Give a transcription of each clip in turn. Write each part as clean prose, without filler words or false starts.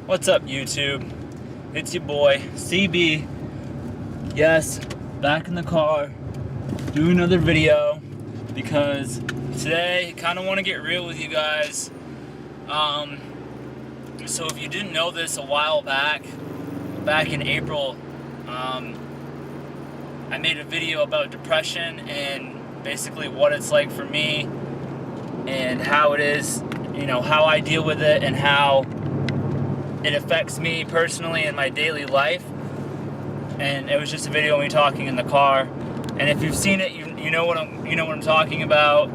What's up, YouTube? It's your boy, CB. Yes, back in the car, doing another video, because today I kind of want to get real with you guys. So if you didn't know this, a while back in April, I made a video about depression and basically what it's like for me and how it is, how I deal with it and how it affects me personally in my daily life. And it was just a video of me talking in the car. And if you've seen it, you know what I'm talking about.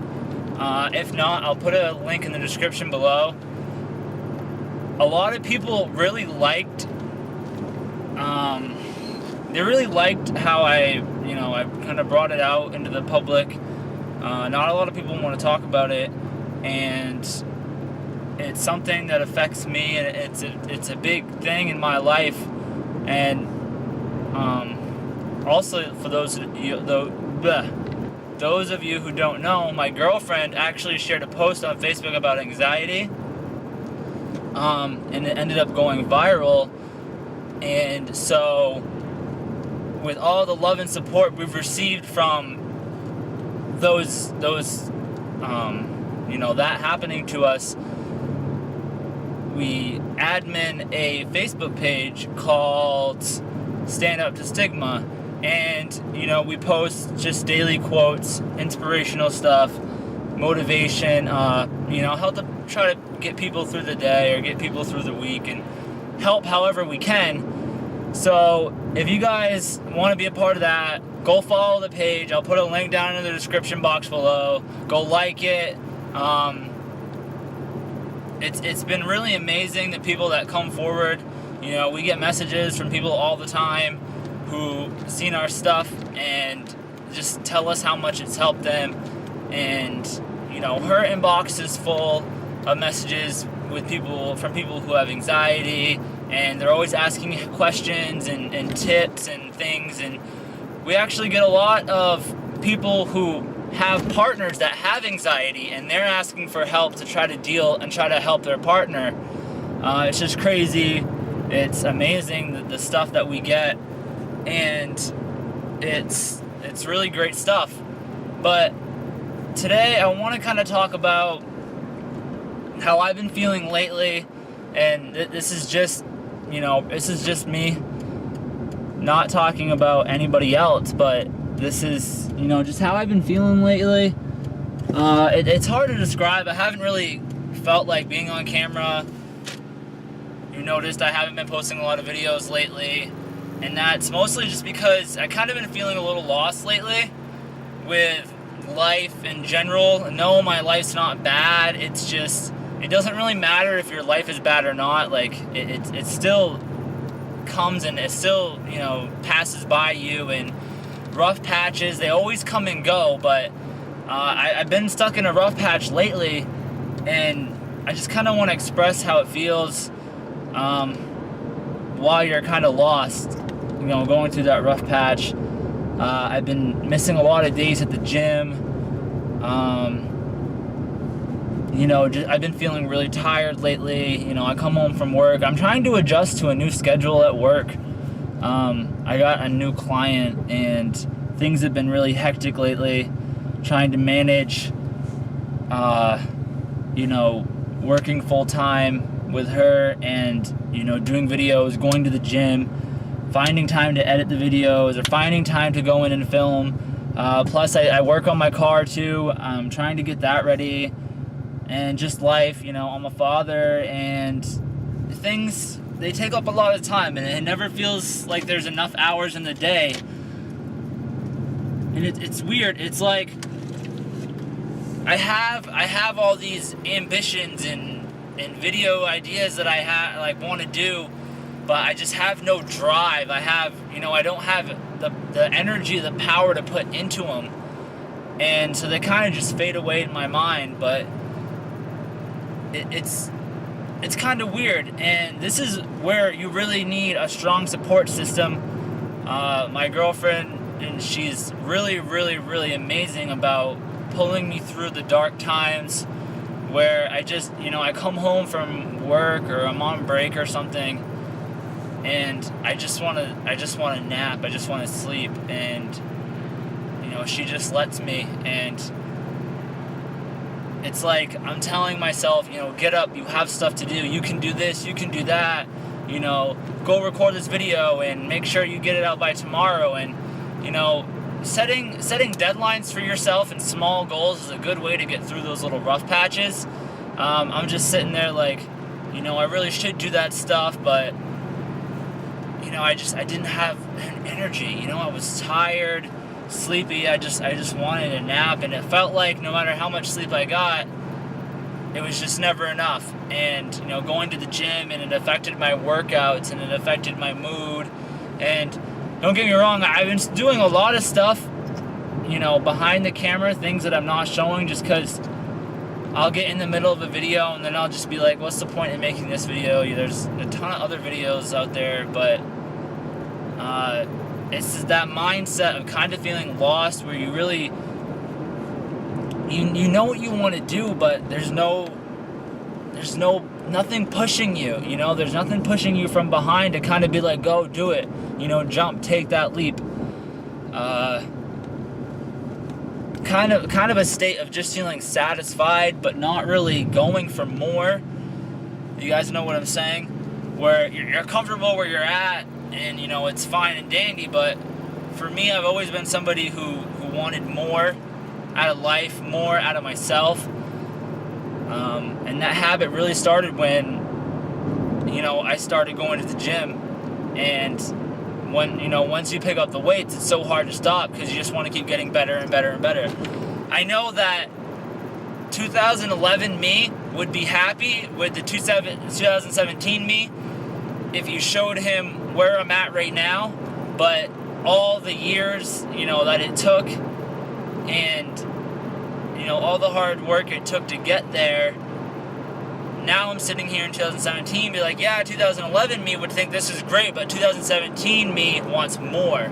If not, I'll put a link in the description below. A lot of people really liked how I kind of brought it out into the public. Not a lot of people want to talk about it, and it's something that affects me, and it's a big thing in my life. And also, for those of you who don't know, my girlfriend actually shared a post on Facebook about anxiety, and it ended up going viral. And so, with all the love and support we've received from those that happening to us, we admin a Facebook page called Stand Up to Stigma, and we post just daily quotes, inspirational stuff, motivation, help to try to get people through the day or get people through the week and help however we can. So if you guys want to be a part of that, go follow the page. I'll put a link down in the description box below. Go like it. It's been really amazing, the people that come forward. We get messages from people all the time who seen our stuff and just tell us how much it's helped them. And her inbox is full of messages from people who have anxiety, and they're always asking questions and tips and things. And we actually get a lot of people who have partners that have anxiety, and they're asking for help to try to deal and try to help their partner. It's just crazy. It's amazing, the stuff that we get, and it's really great stuff. But today I want to kind of talk about how I've been feeling lately, and this is just me, not talking about anybody else, but this is just how I've been feeling lately. It's hard to describe. I haven't really felt like being on camera. You noticed I haven't been posting a lot of videos lately, and that's mostly just because I kind of been feeling a little lost lately with life in general. No, my life's not bad. It's just, it doesn't really matter if your life is bad or not. Like, it still comes and it still, passes by you, and rough patches, they always come and go. But I've been stuck in a rough patch lately, and I just kind of want to express how it feels while you're kind of lost, going through that rough patch. I've been missing a lot of days at the gym. I've been feeling really tired lately. I come home from work. I'm trying to adjust to a new schedule at work. I got a new client, and things have been really hectic lately. Trying to manage, working full time with her, and doing videos, going to the gym, finding time to edit the videos, or finding time to go in and film. Plus I work on my car too. I'm trying to get that ready, and just life. I'm a father, and things, they take up a lot of time, and it never feels like there's enough hours in the day. And it's weird. It's like I have all these ambitions and video ideas that I want to do, but I just have no drive. I don't have the energy, the power to put into them, and so they kind of just fade away in my mind. But it's kind of weird, and this is where you really need a strong support system. My girlfriend, and she's really, really, really amazing about pulling me through the dark times where I just, I come home from work or I'm on break or something, and I just want to nap. I just want to sleep, and she just lets me. And it's like I'm telling myself, get up, you have stuff to do, you can do this, you can do that, go record this video and make sure you get it out by tomorrow. And setting deadlines for yourself and small goals is a good way to get through those little rough patches. I'm just sitting there like, I really should do that stuff, but I didn't have energy. I was tired, sleepy. I just wanted a nap, and it felt like no matter how much sleep I got, it was just never enough. And going to the gym, and it affected my workouts, and it affected my mood. And don't get me wrong, I've been doing a lot of stuff behind the camera, things that I'm not showing, just because I'll get in the middle of a video and then I'll just be like, what's the point in making this video? There's a ton of other videos out there, but it's that mindset of kind of feeling lost, where you really you know what you want to do, but there's nothing pushing you. There's nothing pushing you from behind to kind of be like, go do it, jump, take that leap. Kind of a state of just feeling satisfied but not really going for more. You guys know what I'm saying? Where you're comfortable where you're at, and it's fine and dandy, but for me, I've always been somebody who wanted more out of life, more out of myself. And that habit really started when I started going to the gym. And when once you pick up the weights, it's so hard to stop, because you just want to keep getting better and better and better. I know that 2011 me would be happy with the 2017 me if you showed him where I'm at right now, but all the years that it took, and all the hard work it took to get there, now I'm sitting here in 2017 be like, yeah, 2011 me would think this is great, but 2017 me wants more.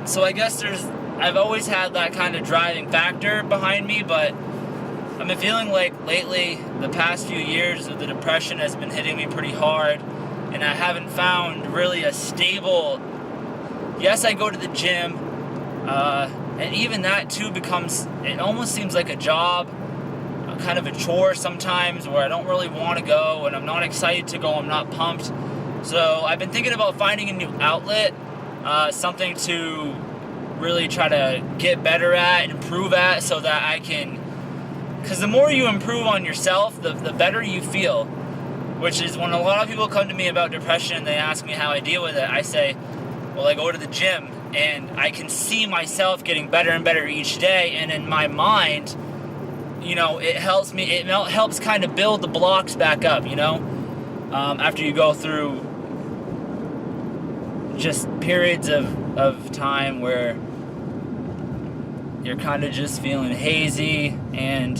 So I guess I've always had that kind of driving factor behind me, but I've been feeling like lately, the past few years, the depression has been hitting me pretty hard, and I haven't found really a stable. Yes, I go to the gym, and even that too it almost seems like a job, kind of a chore sometimes, where I don't really want to go, and I'm not excited to go, I'm not pumped. So I've been thinking about finding a new outlet, something to really try to get better at, improve at, so that I can, because the more you improve on yourself, the better you feel. Which is when a lot of people come to me about depression and they ask me how I deal with it, I say, well, I go to the gym, and I can see myself getting better and better each day, and in my mind, it helps me, it helps kind of build the blocks back up, after you go through just periods of time where you're kind of just feeling hazy, and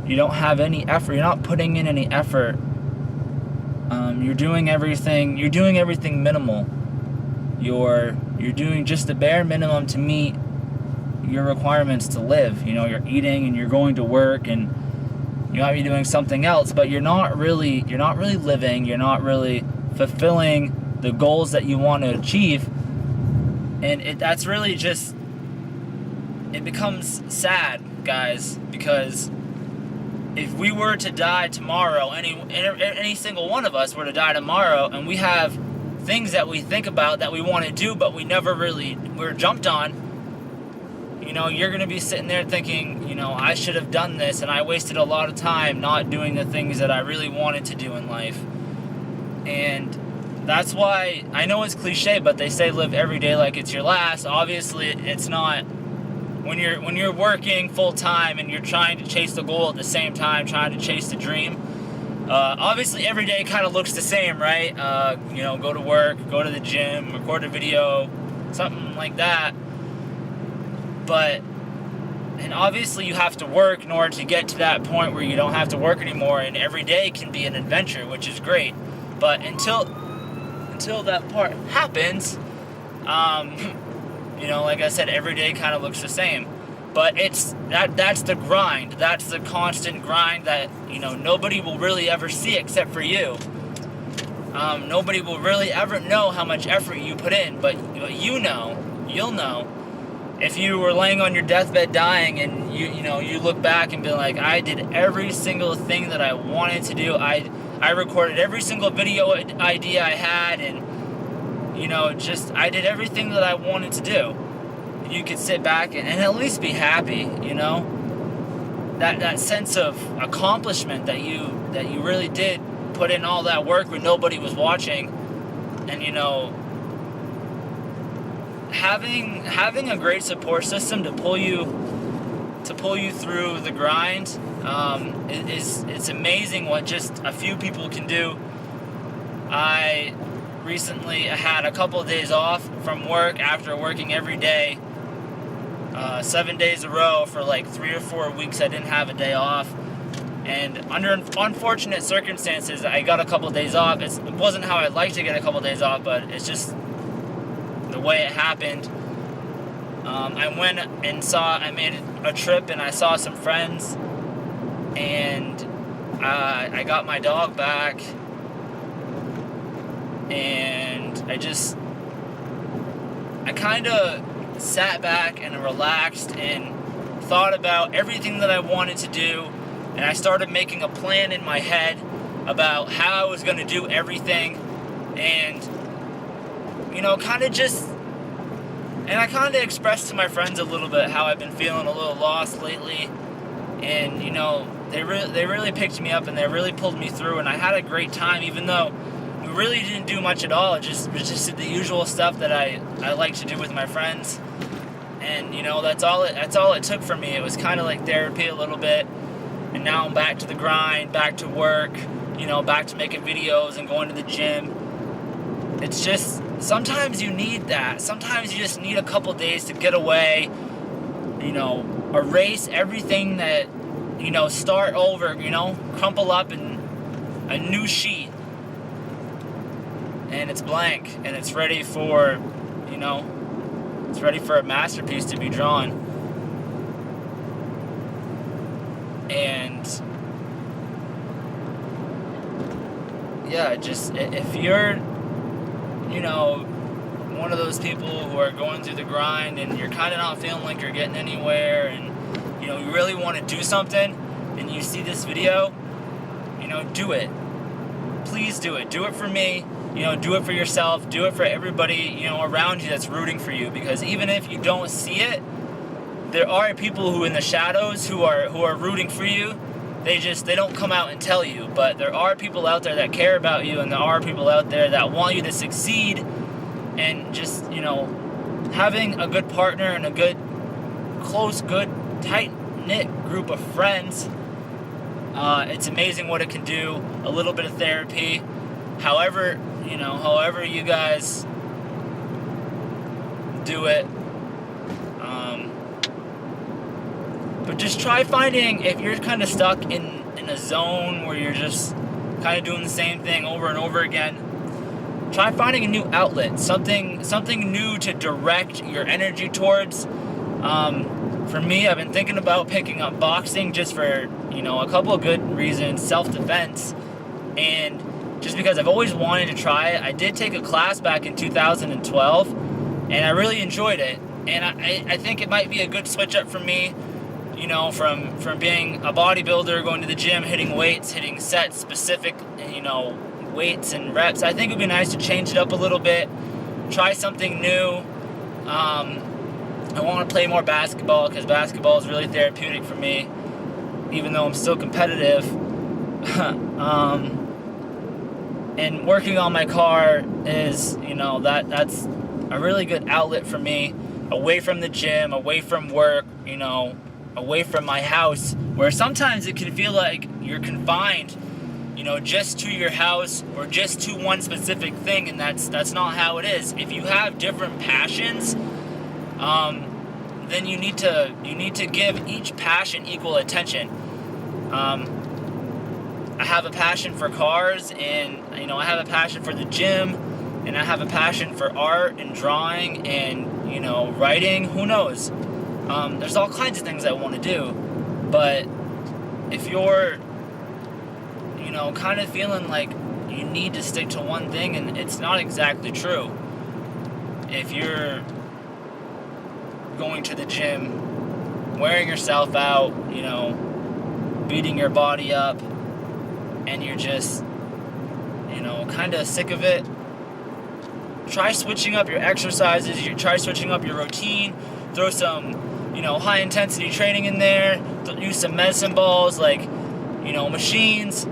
you don't have any effort, you're not putting in any effort. You're doing everything minimal. You're doing just the bare minimum to meet your requirements to live. You're eating and you're going to work, and you might be doing something else, but you're not really living, you're not really fulfilling the goals that you want to achieve. And that's really just, it becomes sad, guys, because if we were to die tomorrow, any single one of us were to die tomorrow, and we have things that we think about that we want to do, but we're jumped on, you're going to be sitting there thinking, I should have done this, and I wasted a lot of time not doing the things that I really wanted to do in life. And that's why, I know it's cliche, but they say live every day like it's your last. Obviously, it's not. When you're working full time and you're trying to chase the goal at the same time, trying to chase the dream, obviously every day kind of looks the same, right? Go to work, go to the gym, record a video, something like that. And obviously you have to work in order to get to that point where you don't have to work anymore, and every day can be an adventure, which is great. But until that part happens, like I said, every day kind of looks the same. But that's the grind. That's the constant grind that, nobody will really ever see except for you. Nobody will really ever know how much effort you put in, but you'll know. If you were laying on your deathbed dying and you look back and be like, I did every single thing that I wanted to do. I recorded every single video idea I had, and I did everything that I wanted to do. You could sit back and at least be happy, that sense of accomplishment that you really did put in all that work when nobody was watching. And having a great support system to pull you through the grind, it's amazing what just a few people can do. I recently had a couple of days off from work after working every day, 7 days a row for like 3 or 4 weeks. I didn't have a day off, and under unfortunate circumstances I got a couple of days off. It wasn't how I'd like to get a couple of days off, but it's just the way it happened. I made a trip and I saw some friends, and I got my dog back, and I kind of sat back and relaxed and thought about everything that I wanted to do, and I started making a plan in my head about how I was going to do everything, and I kind of expressed to my friends a little bit how I've been feeling a little lost lately, and they really picked me up and they really pulled me through, and I had a great time, even though we really didn't do much at all. It just did the usual stuff that I like to do with my friends, and that's all it took for me. It was kind of like therapy a little bit, and now I'm back to the grind, back to work, back to making videos and going to the gym. It's just, sometimes you need that. Sometimes you just need a couple days to get away, erase everything that, start over, crumple up in a new sheet. And it's blank, and it's ready for, it's ready for a masterpiece to be drawn. And yeah, if you're one of those people who are going through the grind and you're kind of not feeling like you're getting anywhere, and you really want to do something, and you see this video, do it. Please do it. Do it for me. Do it for yourself. Do it for everybody around you that's rooting for you, because even if you don't see it, there are people who in the shadows who are rooting for you. They don't come out and tell you, but there are people out there that care about you, and there are people out there that want you to succeed. And just, having a good partner and a good, close, good, tight-knit group of friends, it's amazing what it can do. A little bit of therapy, however you guys do it. But just try finding, if you're kind of stuck in a zone where you're just kind of doing the same thing over and over again, try finding a new outlet, something new to direct your energy towards. For me, I've been thinking about picking up boxing just for, a couple of good reasons, self-defense, and just because I've always wanted to try it. I did take a class back in 2012, and I really enjoyed it, and I think it might be a good switch up for me, from being a bodybuilder, going to the gym, hitting weights, hitting sets, specific, weights and reps. I think it would be nice to change it up a little bit, try something new. I want to play more basketball, because basketball is really therapeutic for me, even though I'm still competitive. And working on my car is, that's a really good outlet for me, away from the gym, away from work, away from my house, where sometimes it can feel like you're confined, just to your house or just to one specific thing, and that's not how it is. If you have different passions, then you need to give each passion equal attention. I have a passion for cars, and I have a passion for the gym, and I have a passion for art and drawing and writing. Who knows? There's all kinds of things I want to do, but if you're, kind of feeling like you need to stick to one thing, and it's not exactly true. If you're going to the gym, wearing yourself out, beating your body up, and you're just, kind of sick of it, try switching up your exercises, try switching up your routine, throw some, high intensity training in there, use some medicine balls, like, machines.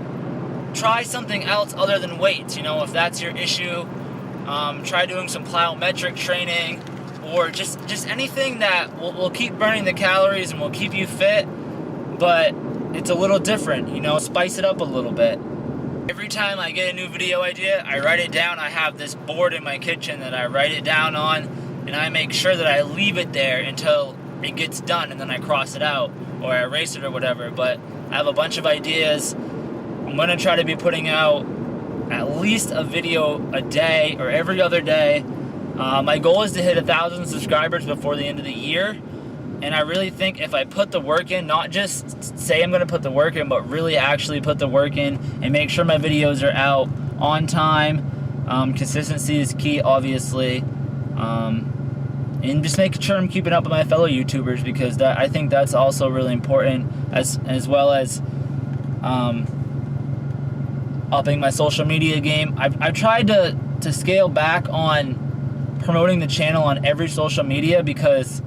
Try something else other than weights, if that's your issue. Try doing some plyometric training, or just anything that will keep burning the calories and will keep you fit, but it's a little different, spice it up a little bit. Every time I get a new video idea, I write it down. I have this board in my kitchen that I write it down on, and I make sure that I leave it there until it gets done, and then I cross it out, or I erase it or whatever. But I have a bunch of ideas. I'm going to try to be putting out at least a video a day or every other day. My goal is to hit 1,000 subscribers before the end of the year. And I really think if I put the work in, not just say I'm going to put the work in, but really actually put the work in and make sure my videos are out on time. Consistency is key, obviously. And just making sure I'm keeping up with my fellow YouTubers, because I think that's also really important, as well as upping my social media game. I've tried to scale back on promoting the channel on every social media, because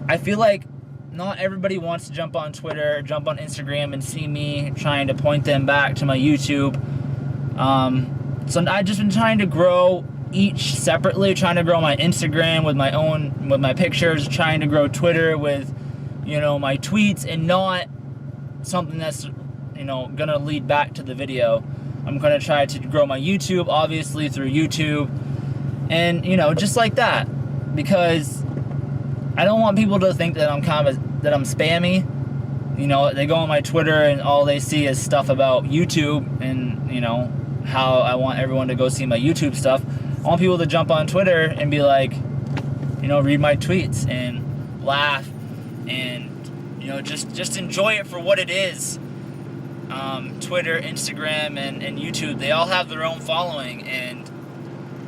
I feel like not everybody wants to jump on Twitter, jump on Instagram and see me trying to point them back to my YouTube. So I've just been trying to grow each separately, trying to grow my Instagram with my pictures, trying to grow Twitter with, my tweets, and not something that's, gonna lead back to the video. I'm gonna try to grow my YouTube, obviously, through YouTube, and, just like that, because I don't want people to think that I'm that I'm spammy. They go on my Twitter and all they see is stuff about YouTube, and, how I want everyone to go see my YouTube stuff. I want people to jump on Twitter and be like, read my tweets and laugh and, just enjoy it for what it is. Twitter, Instagram, and YouTube, they all have their own following, and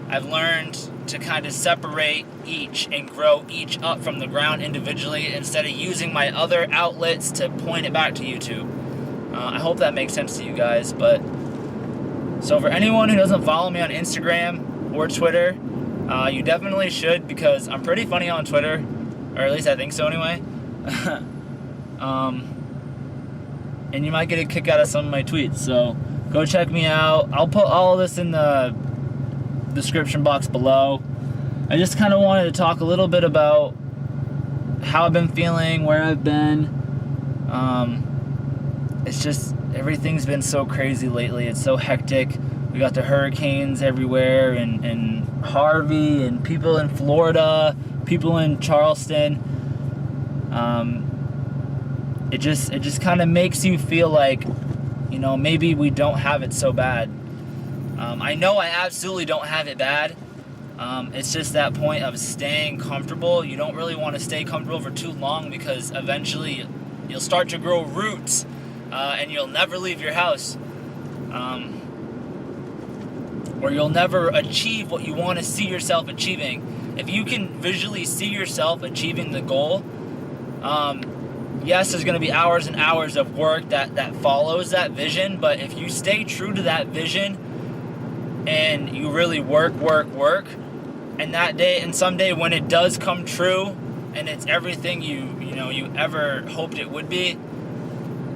I've learned to kind of separate each and grow each up from the ground individually, instead of using my other outlets to point it back to YouTube. I hope that makes sense to you guys. But so for anyone who doesn't follow me on Instagram or Twitter, you definitely should, because I'm pretty funny on Twitter, or at least I think so anyway. And you might get a kick out of some of my tweets, so go check me out. I'll put all of this in the description box below. I just kind of wanted to talk a little bit about how I've been feeling, where I've been. It's just, everything's been so crazy lately. It's so hectic. We got the hurricanes everywhere, and Harvey, and people in Florida, people in Charleston. It just kind of makes you feel like, maybe we don't have it so bad. I know I absolutely don't have it bad. It's just that point of staying comfortable. You don't really want to stay comfortable for too long, because eventually you'll start to grow roots, and you'll never leave your house. Or you'll never achieve what you want to see yourself achieving. If you can visually see yourself achieving the goal, yes, there's going to be hours and hours of work that follows that vision, but if you stay true to that vision and you really work, and that day, and someday when it does come true and it's everything you ever hoped it would be,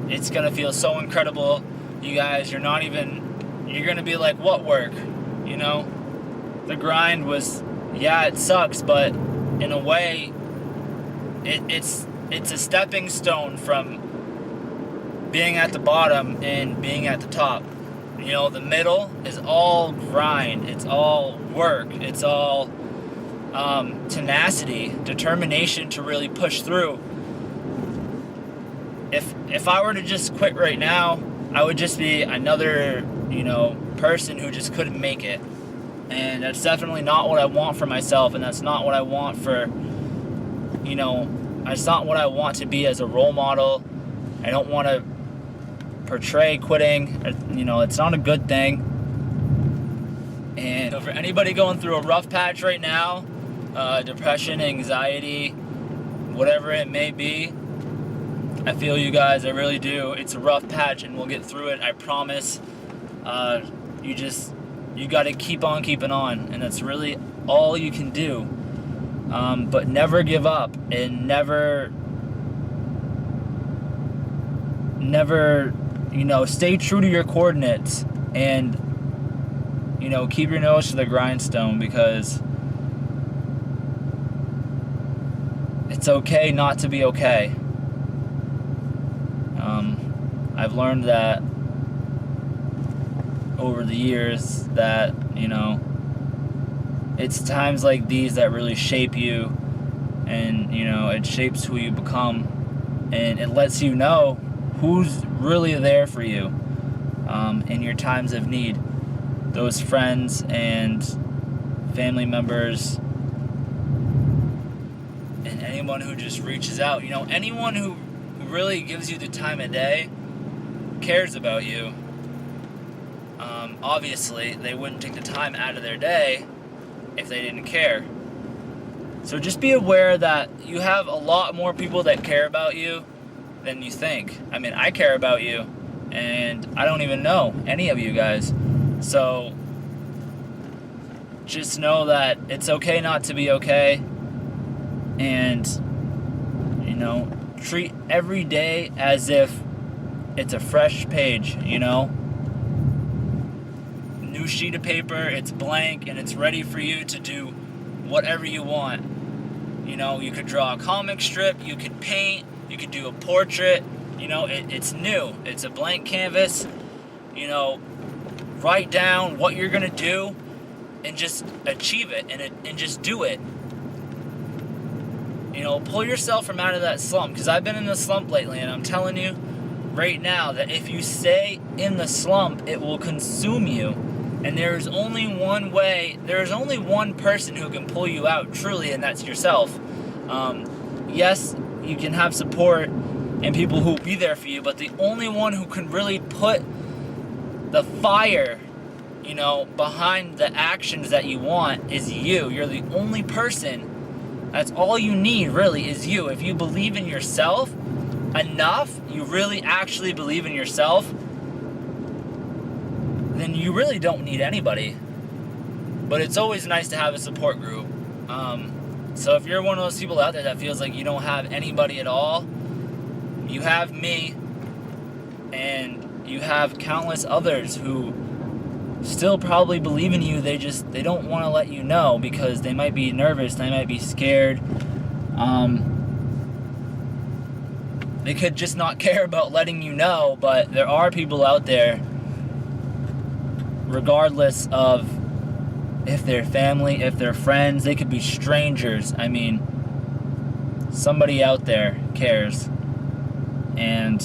it's going to feel so incredible. You guys, you're going to be like, what work? The grind was, yeah, it sucks, but in a way, it's a stepping stone from being at the bottom and being at the top. The middle is all grind. It's all work. It's all tenacity, determination to really push through. If I were to just quit right now, I would just be another, person who just couldn't make it. And that's definitely not what I want for myself, and that's not what I want for, It's not what I want to be as a role model. I don't want to portray quitting. It's not a good thing. And for anybody going through a rough patch right now, depression, anxiety, whatever it may be, I feel you guys, I really do. It's a rough patch and we'll get through it, I promise. You got to keep on keeping on, and that's really all you can do. But never give up, and never, stay true to your coordinates, and, keep your nose to the grindstone, because it's okay not to be okay. I've learned that over the years that, it's times like these that really shape you, and, it shapes who you become, and it lets you know who's really there for you in your times of need. Those friends and family members and anyone who just reaches out, anyone who really gives you the time of day cares about you. Obviously, they wouldn't take the time out of their day if they didn't care. So just be aware that you have a lot more people that care about you than you think. I mean, I care about you, and I don't even know any of you guys. So just know that it's okay not to be okay, and, treat every day as if it's a fresh page, New sheet of paper, it's blank, and it's ready for you to do whatever you want. You could draw a comic strip, you could paint, you could do a portrait, it's new. It's a blank canvas. Write down what you're going to do and just achieve it, and just do it. Pull yourself from out of that slump, because I've been in a slump lately, and I'm telling you right now that if you stay in the slump, it will consume you. And there's only one person who can pull you out truly, and that's yourself. Yes, you can have support and people who will be there for you, but the only one who can really put the fire, behind the actions that you want is you. You're the only person. That's all you need, really, is you. If you believe in yourself enough, you really actually believe in yourself, then you really don't need anybody. But it's always nice to have a support group. So if you're one of those people out there that feels like you don't have anybody at all, you have me, and you have countless others who still probably believe in you. They don't want to let you know because they might be nervous, they might be scared. They could just not care about letting you know, but there are people out there, regardless of if they're family, if they're friends, they could be strangers. I mean, somebody out there cares, and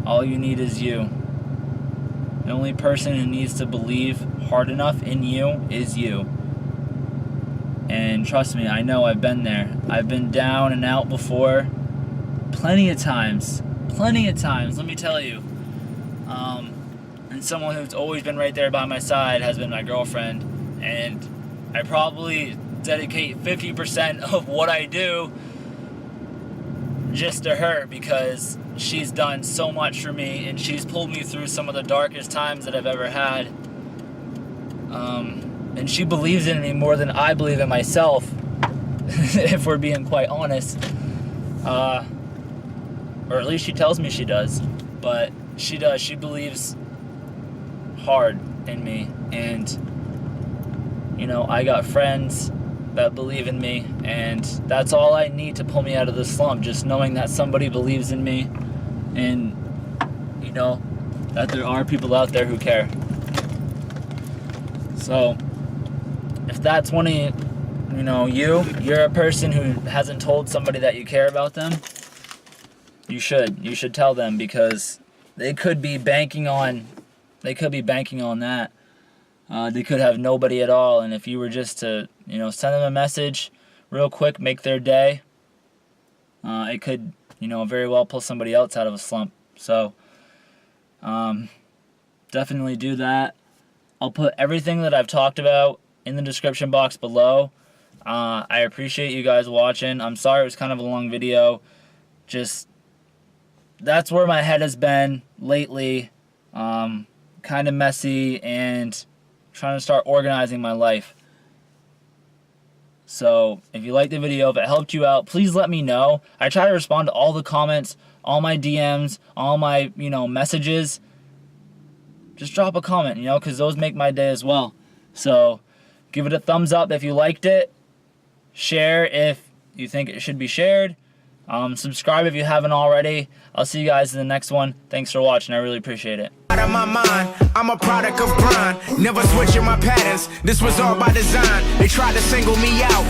all you need is you. The only person who needs to believe hard enough in you is you. And trust me, I know I've been there. I've been down and out before. Plenty of times, let me tell you. And someone who's always been right there by my side has been my girlfriend. And I probably dedicate 50% of what I do just to her, because she's done so much for me, and she's pulled me through some of the darkest times that I've ever had. And she believes in me more than I believe in myself, if we're being quite honest. Or at least she tells me she does. But she does. She believes hard in me. And, I got friends that believe in me, and that's all I need to pull me out of the slump. Just knowing that somebody believes in me, and, that there are people out there who care. So, if that's one of you're a person who hasn't told somebody that you care about them, you should tell them, because they could be banking on that. They could have nobody at all, and if you were just to, send them a message real quick make their day, it could, very well pull somebody else out of a slump. So definitely do that. I'll put everything that I've talked about in the description box below. I appreciate you guys watching. I'm sorry it was kind of a long video. Just, that's where my head has been lately. Kind of messy and trying to start organizing my life. So if you liked the video, if it helped you out, please let me know. I try to respond to all the comments, all my DMs, all my, messages. Just drop a comment, because those make my day as well. So give it a thumbs up if you liked it. Share if you think it should be shared. Subscribe if you haven't already. I'll see you guys in the next one. Thanks for watching. I really appreciate it. Out of my mind, I'm a product of grind. Never switching my patterns. This was all by design. They tried to single me out.